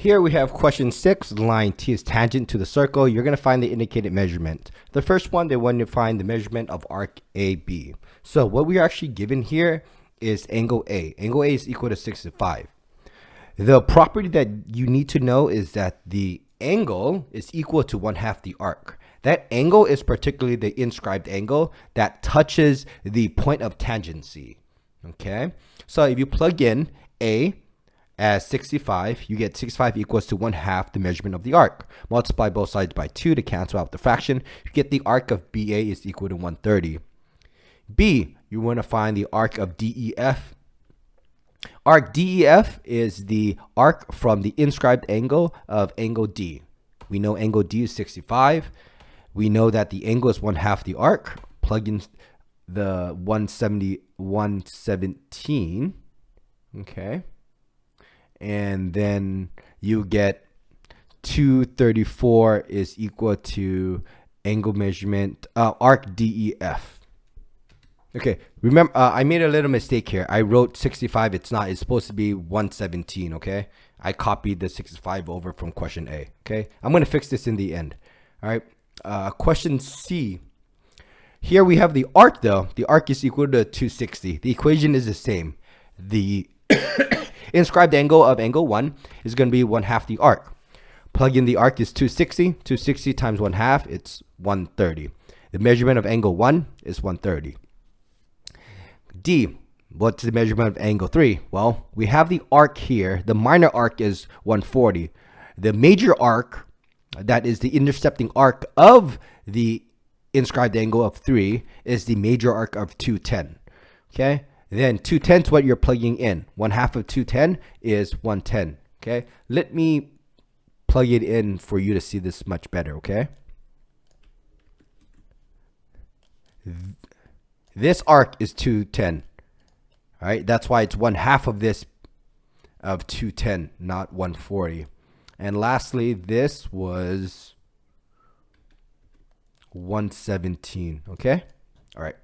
Here we have question 6. Line T is tangent to the circle. You're going to find the indicated measurement. The first one, they want to find the measurement of arc AB. So what we are actually given here is angle A. Angle A is equal to 65. The property that you need to know is that the angle is equal to 1/2 the arc. That angle is particularly the inscribed angle that touches the point of tangency. Okay, so if you plug in A as 65, you get 65 equals to 1/2 the measurement of the arc. Multiply both sides by 2 to cancel out the fraction. You get the arc of BA is equal to 130. B, you want to find the arc of DEF. Arc DEF is the arc from the inscribed angle of angle D. We know angle D is 65. We know that the angle is 1/2 the arc. Plug in the 117. Okay. And then you get 234 is equal to angle measurement, arc DEF. Okay, remember, I made a little mistake here. I wrote 65. It's not. It's supposed to be 117, okay? I copied the 65 over from question A, okay? I'm going to fix this in the end, all right? Question C. Here we have the arc, though. The arc is equal to 260. The equation is the same. The inscribed angle of angle 1 is going to be 1/2 the arc. Plug in the arc is 260. 260 times 1/2, it's 130. The measurement of angle 1 is 130. D, what's the measurement of angle 3? Well, we have the arc here. The minor arc is 140. The major arc, that is the intercepting arc of the inscribed angle of 3, is the major arc of 210. Okay? Then 210 is what you're plugging in. 1/2 of 210 is 110. Okay? Let me plug it in for you to see this much better, okay? This arc is 210. All right? That's why it's 1/2 of this of 210, not 140. And lastly, this was 117, okay? All right.